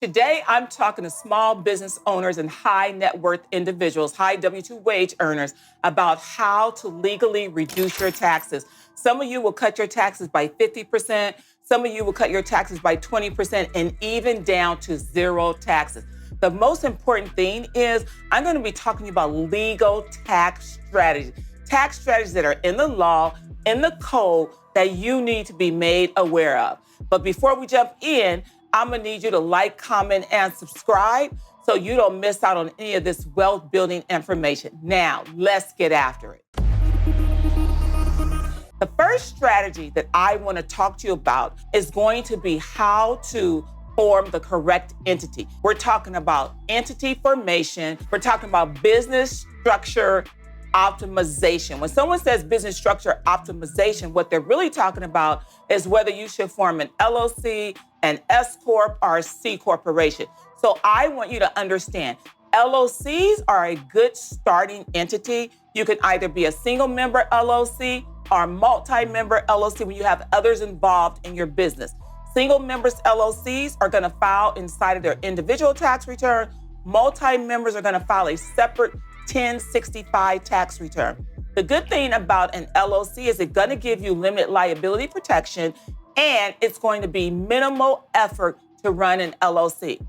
Today, I'm talking to small business owners and high net worth individuals, high W-2 wage earners, about how to legally reduce your taxes. Some of you will cut your taxes by 50%. Some of you will cut your taxes by 20% and even down to zero taxes. The most important thing is I'm going to be talking about legal tax strategies that are in the law, in the code that you need to be made aware of. But before we jump in, I'm gonna need you to like, comment, and subscribe so you don't miss out on any of this wealth building information. Now, let's get after it. The first strategy that I wanna talk to you about is going to be how to form the correct entity. We're talking about entity formation. We're talking about business structure optimization. When someone says business structure optimization, what they're really talking about is whether you should form an LLC, an S Corp, or a C Corporation. So I want you to understand, LLCs are a good starting entity. You can either be a single member LLC or multi-member LLC when you have others involved in your business. Single members LLCs are going to file inside of their individual tax return. Multi-members are going to file a separate 1065 tax return. The good thing about an LLC is it's going to give you limited liability protection, and it's going to be minimal effort to run an LLC.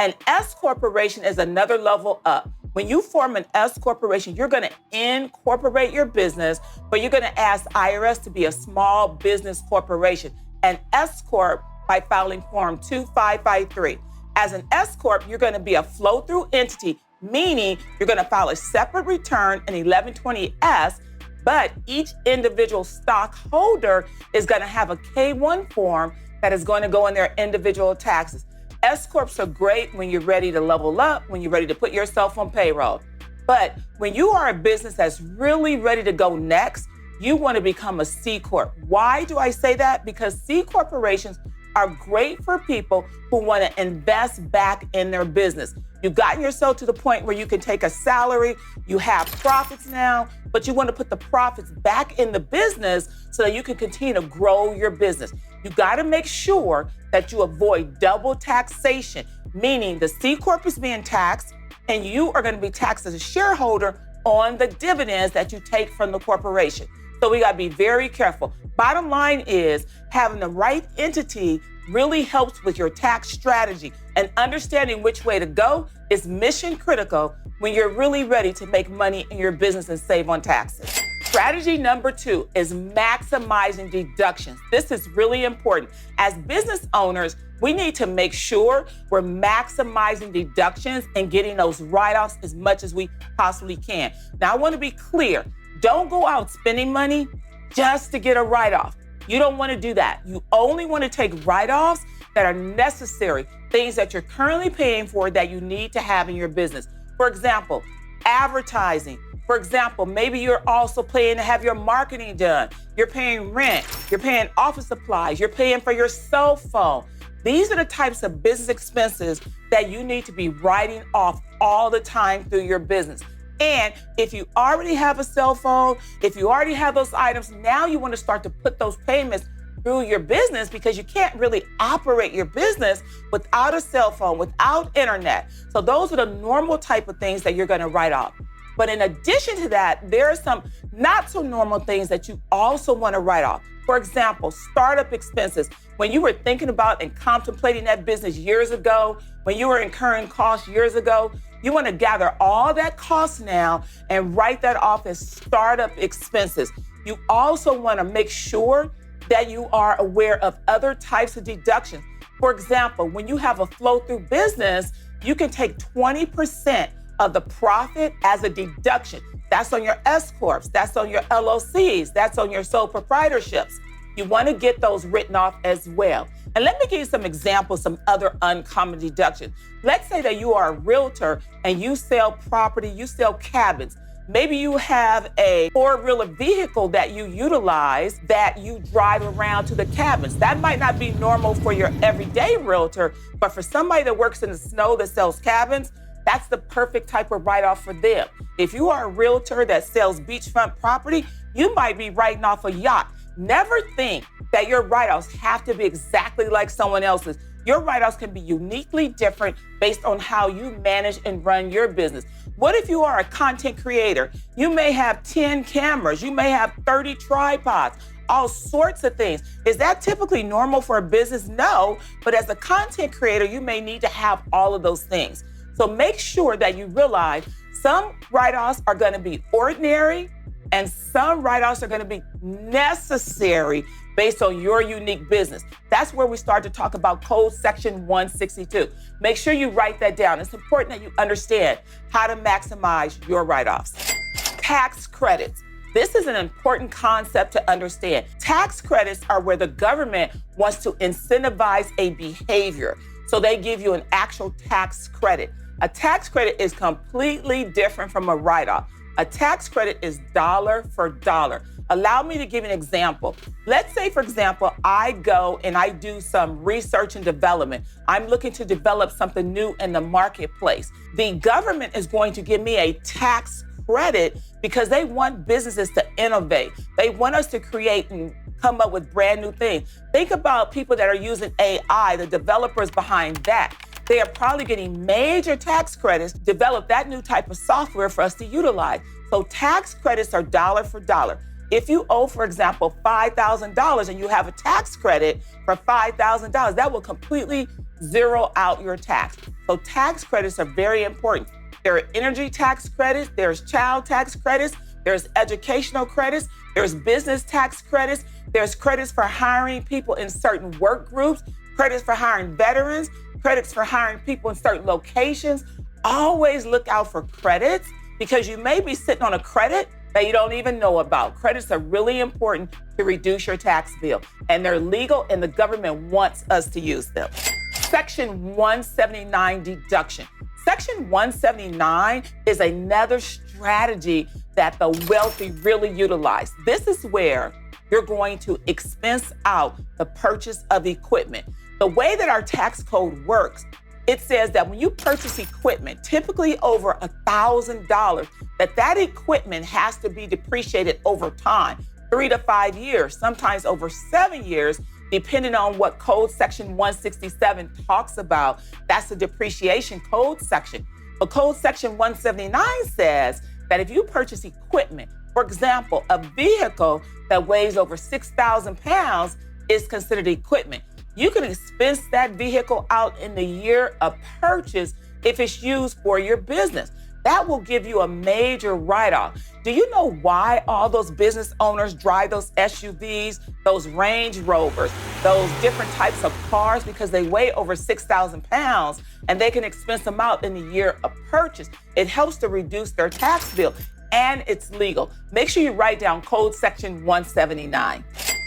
An S corporation is another level up. When you form an S corporation, you're going to incorporate your business, but you're going to ask IRS to be a small business corporation. An S corp by filing Form 2553. As an S corp, you're going to be a flow-through entity, meaning you're going to file a separate return, an 1120S, but each individual stockholder is going to have a K-1 form that is going to go in their individual taxes. S-Corps are great when you're ready to level up, when you're ready to put yourself on payroll. But when you are a business that's really ready to go next, you want to become a C Corp. Why do I say that? Because C corporations are great for people who want to invest back in their business. You've gotten yourself to the point where you can take a salary, you have profits now, but you want to put the profits back in the business so that you can continue to grow your business. You got to make sure that you avoid double taxation, meaning the C Corp is being taxed and you are going to be taxed as a shareholder on the dividends that you take from the corporation. So we got to be very careful. Bottom line is having the right entity really helps with your tax strategy, and understanding which way to go is mission critical when you're really ready to make money in your business and save on taxes. Strategy number 2 is maximizing deductions. This is really important. As business owners, we need to make sure we're maximizing deductions and getting those write-offs as much as we possibly can. Now, I want to be clear. Don't go out spending money just to get a write-off. You don't want to do that. You only want to take write-offs that are necessary, things that you're currently paying for that you need to have in your business. For example, advertising. For example, maybe you're also paying to have your marketing done. You're paying rent. You're paying office supplies. You're paying for your cell phone. These are the types of business expenses that you need to be writing off all the time through your business. And if you already have a cell phone, if you already have those items, now you want to start to put those payments through your business because you can't really operate your business without a cell phone, without internet. So those are the normal type of things that you're going to write off. But in addition to that, there are some not so normal things that you also want to write off. For example, startup expenses. When you were thinking about and contemplating that business years ago, when you were incurring costs years ago, you want to gather all that cost now and write that off as startup expenses. You also want to make sure that you are aware of other types of deductions. For example, when you have a flow-through business, you can take 20% of the profit as a deduction. That's on your S Corps, that's on your LLCs, that's on your sole proprietorships. You want to get those written off as well. And let me give you some examples, some other uncommon deductions. Let's say that you are a realtor and you sell property, you sell cabins. Maybe you have a four-wheeler vehicle that you utilize that you drive around to the cabins. That might not be normal for your everyday realtor, but for somebody that works in the snow that sells cabins, that's the perfect type of write-off for them. If you are a realtor that sells beachfront property, you might be writing off a yacht. Never think that your write-offs have to be exactly like someone else's. Your write-offs can be uniquely different based on how you manage and run your business. What if you are a content creator? You may have 10 cameras, you may have 30 tripods, all sorts of things. Is that typically normal for a business? No, but as a content creator, you may need to have all of those things. So make sure that you realize some write-offs are gonna be ordinary and some write-offs are gonna be necessary based on your unique business. That's where we start to talk about Code Section 162. Make sure you write that down. It's important that you understand how to maximize your write-offs. Tax credits. This is an important concept to understand. Tax credits are where the government wants to incentivize a behavior. So they give you an actual tax credit. A tax credit is completely different from a write-off. A tax credit is dollar for dollar. Allow me to give you an example. Let's say, for example, I go and I do some research and development. I'm looking to develop something new in the marketplace. The government is going to give me a tax credit because they want businesses to innovate. They want us to create and come up with brand new things. Think about people that are using AI, the developers behind that. They are probably getting major tax credits to develop that new type of software for us to utilize. So tax credits are dollar for dollar. If you owe, for example, $5,000 and you have a tax credit for $5,000, that will completely zero out your tax. So tax credits are very important. There are energy tax credits, there's child tax credits, there's educational credits, there's business tax credits, there's credits for hiring people in certain work groups, credits for hiring veterans, credits for hiring people in certain locations. Always look out for credits because you may be sitting on a credit that you don't even know about. Credits are really important to reduce your tax bill, and they're legal and the government wants us to use them. Section 179 deduction. Section 179 is another strategy that the wealthy really utilize. This is where you're going to expense out the purchase of equipment. The way that our tax code works, it says that when you purchase equipment, typically over $1,000, that equipment has to be depreciated over time, 3 to 5 years, sometimes over 7 years, depending on what Code Section 167 talks about. That's the depreciation code section. But Code Section 179 says that if you purchase equipment, for example, a vehicle that weighs over 6,000 pounds is considered equipment. You can expense that vehicle out in the year of purchase if it's used for your business. That will give you a major write-off. Do you know why all those business owners drive those SUVs, those Range Rovers, those different types of cars? Because they weigh over 6,000 pounds and they can expense them out in the year of purchase. It helps to reduce their tax bill and it's legal. Make sure you write down Code Section 179.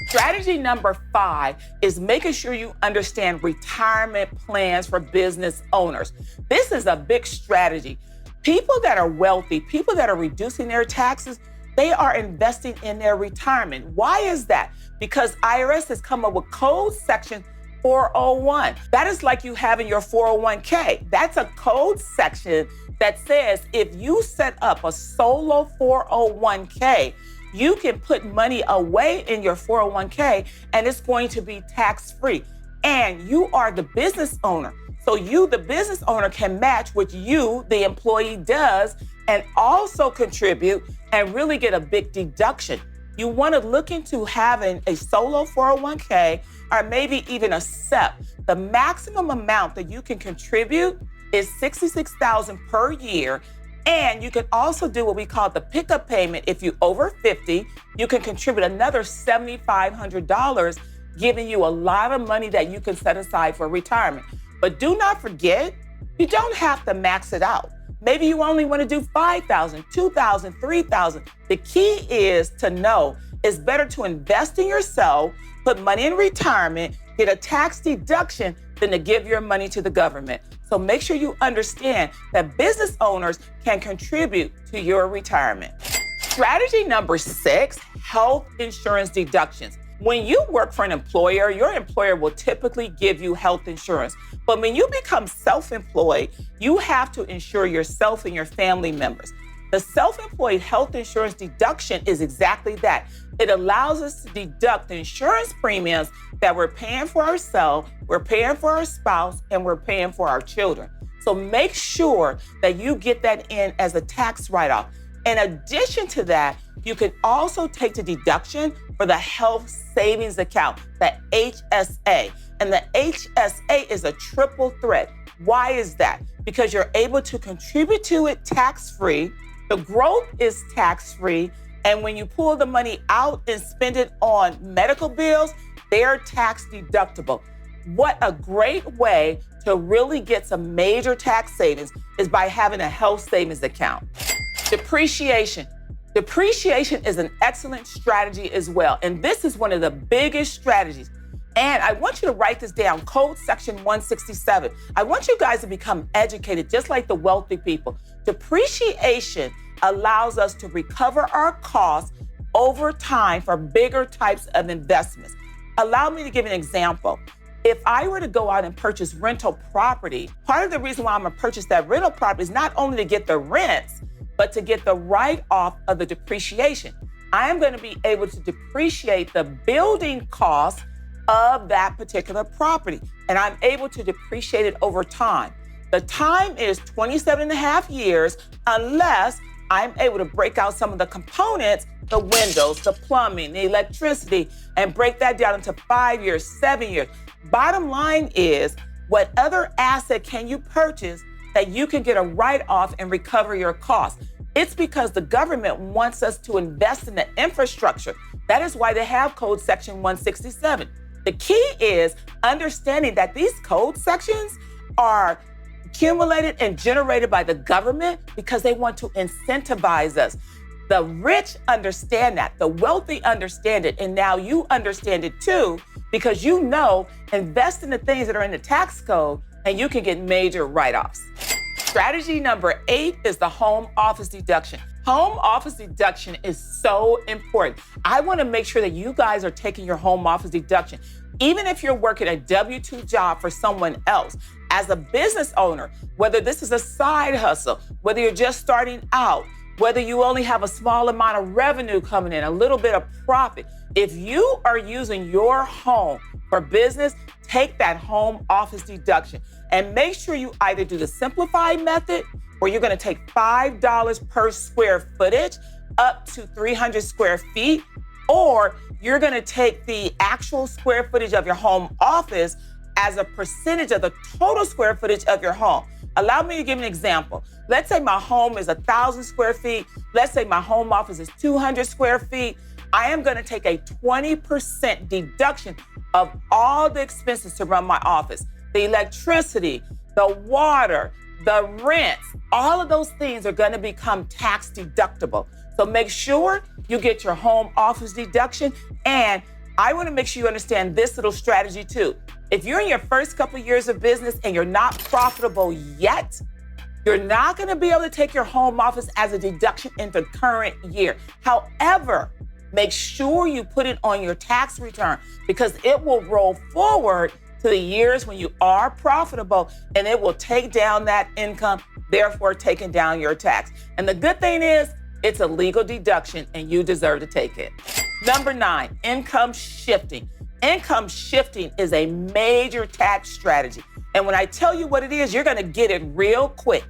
Strategy number 5 is making sure you understand retirement plans for business owners. This is a big strategy. People that are wealthy, people that are reducing their taxes, they are investing in their retirement. Why is that? Because IRS has come up with Code Section 401. That is like you having your 401k. That's a code section that says if you set up a solo 401k, you can put money away in your 401k and it's going to be tax-free. And you are the business owner. So you, the business owner, can match what you, the employee, does and also contribute and really get a big deduction. You want to look into having a solo 401k or maybe even a SEP. The maximum amount that you can contribute is $66,000 per year. And you can also do what we call the pickup payment. If you're over 50, you can contribute another $7,500, giving you a lot of money that you can set aside for retirement. But do not forget, you don't have to max it out. Maybe you only want to do 5,000, 2,000, 3,000. The key is to know it's better to invest in yourself, put money in retirement, get a tax deduction than to give your money to the government. So make sure you understand that business owners can contribute to your retirement. Strategy number 6, health insurance deductions. When you work for an employer, your employer will typically give you health insurance. But when you become self-employed, you have to insure yourself and your family members. The self-employed health insurance deduction is exactly that. It allows us to deduct the insurance premiums that we're paying for ourselves, we're paying for our spouse, and we're paying for our children. So make sure that you get that in as a tax write-off. In addition to that, you can also take the deduction for the health savings account, the HSA. And the HSA is a triple threat. Why is that? Because you're able to contribute to it tax-free, the growth is tax-free, and when you pull the money out and spend it on medical bills, they're tax deductible. What a great way to really get some major tax savings is by having a health savings account. Depreciation. Depreciation is an excellent strategy as well, and this is one of the biggest strategies. And I want you to write this down, Code Section 167. I want you guys to become educated, just like the wealthy people. Depreciation allows us to recover our costs over time for bigger types of investments. Allow me to give an example. If I were to go out and purchase rental property, part of the reason why I'm gonna purchase that rental property is not only to get the rents, but to get the write-off of the depreciation. I am gonna be able to depreciate the building costs of that particular property, and I'm able to depreciate it over time. The time is 27 and a half years unless I'm able to break out some of the components, the windows, the plumbing, the electricity, and break that down into 5 years, 7 years. Bottom line is, what other asset can you purchase that you can get a write-off and recover your costs? It's because the government wants us to invest in the infrastructure. That is why they have Code Section 167. The key is understanding that these code sections are accumulated and generated by the government because they want to incentivize us. The rich understand that, the wealthy understand it, and now you understand it too because you know invest in the things that are in the tax code and you can get major write-offs. Strategy number 8 is the home office deduction. Home office deduction is so important. I want to make sure that you guys are taking your home office deduction. Even if you're working a W-2 job for someone else, as a business owner, whether this is a side hustle, whether you're just starting out, whether you only have a small amount of revenue coming in, a little bit of profit, if you are using your home for business, take that home office deduction and make sure you either do the simplified method where you're going to take $5 per square footage up to 300 square feet, or you're going to take the actual square footage of your home office as a percentage of the total square footage of your home. Allow me to give an example. Let's say my home is 1,000 square feet. Let's say my home office is 200 square feet. I am going to take a 20% deduction of all the expenses to run my office. The electricity, the water, the rents, all of those things are going to become tax deductible. So make sure you get your home office deduction. And I want to make sure you understand this little strategy too. If you're in your first couple of years of business and you're not profitable yet, you're not going to be able to take your home office as a deduction in the current year. However, make sure you put it on your tax return because it will roll forward to the years when you are profitable and it will take down that income, therefore taking down your tax. And the good thing is it's a legal deduction and you deserve to take it. Number 9, income shifting. Income shifting is a major tax strategy. And when I tell you what it is, you're going to get it real quick.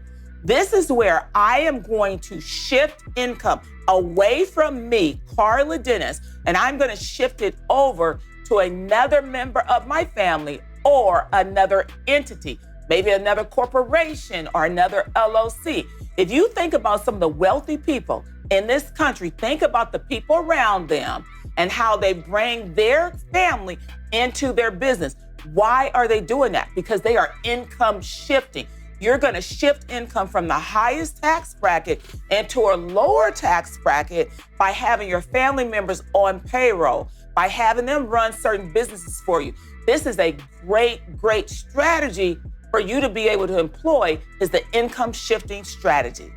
This is where I am going to shift income away from me, Karla Dennis, and I'm going to shift it over to another member of my family or another entity, maybe another corporation or another LLC. If you think about some of the wealthy people in this country, think about the people around them and how they bring their family into their business. Why are they doing that? Because they are income shifting. You're going to shift income from the highest tax bracket into a lower tax bracket by having your family members on payroll, by having them run certain businesses for you. This is a great strategy for you to be able to employ is the income shifting strategy.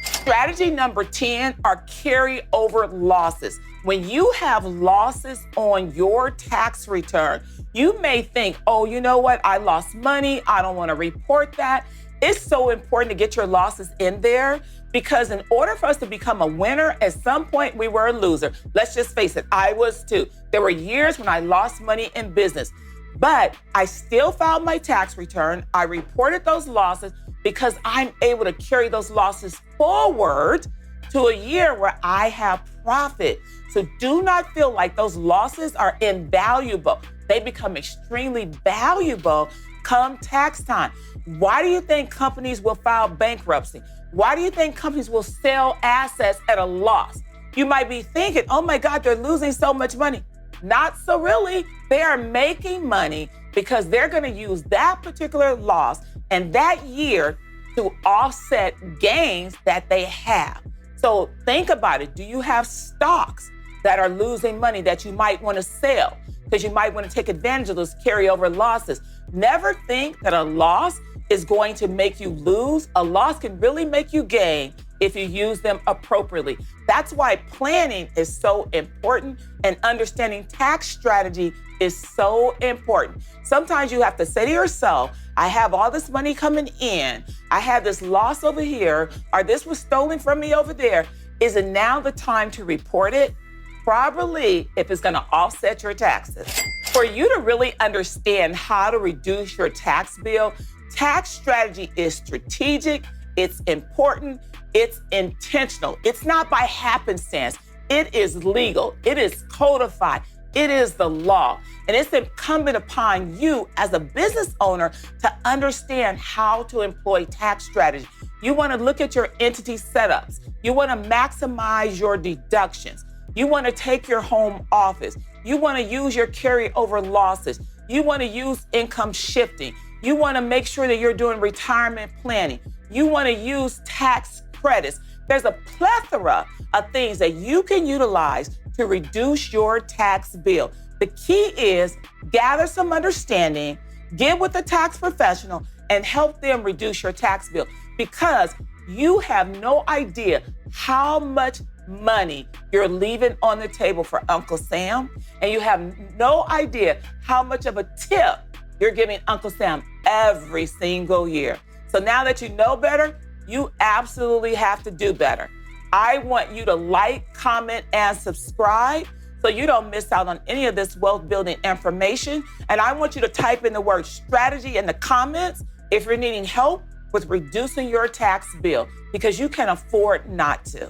Strategy number 10 are carryover losses. When you have losses on your tax return, you may think, oh, you know what? I lost money. I don't want to report that. It's so important to get your losses in there because in order for us to become a winner, at some point we were a loser. Let's just face it, I was too. There were years when I lost money in business, but I still filed my tax return. I reported those losses because I'm able to carry those losses forward to a year where I have profit. So do not feel like those losses are invaluable. They become extremely valuable come tax time. Why do you think companies will file bankruptcy? Why do you think companies will sell assets at a loss? You might be thinking, oh my God, they're losing so much money. Not so really. They are making money because they're going to use that particular loss and that year to offset gains that they have. So think about it. Do you have stocks that are losing money that you might want to sell? Because you might want to take advantage of those carryover losses. Never think that a loss is going to make you lose. A loss can really make you gain if you use them appropriately. That's why planning is so important and understanding tax strategy is so important. Sometimes you have to say to yourself, I have all this money coming in. I have this loss over here, or this was stolen from me over there. Is it now the time to report it? Probably if it's gonna offset your taxes. For you to really understand how to reduce your tax bill, tax strategy is strategic, it's important, it's intentional. It's not by happenstance. It is legal, it is codified, it is the law. And it's incumbent upon you as a business owner to understand how to employ tax strategy. You wanna look at your entity setups. You wanna maximize your deductions. You wanna take your home office. You wanna use your carryover losses. You wanna use income shifting. You wanna make sure that you're doing retirement planning. You wanna use tax credits. There's a plethora of things that you can utilize to reduce your tax bill. The key is gather some understanding, get with a tax professional, and help them reduce your tax bill because you have no idea how much money you're leaving on the table for Uncle Sam, and you have no idea how much of a tip you're giving Uncle Sam every single year. So now that you know better, you absolutely have to do better. I want you to like, comment, and subscribe so you don't miss out on any of this wealth building information. And I want you to type in the word strategy in the comments if you're needing help with reducing your tax bill because you can afford not to.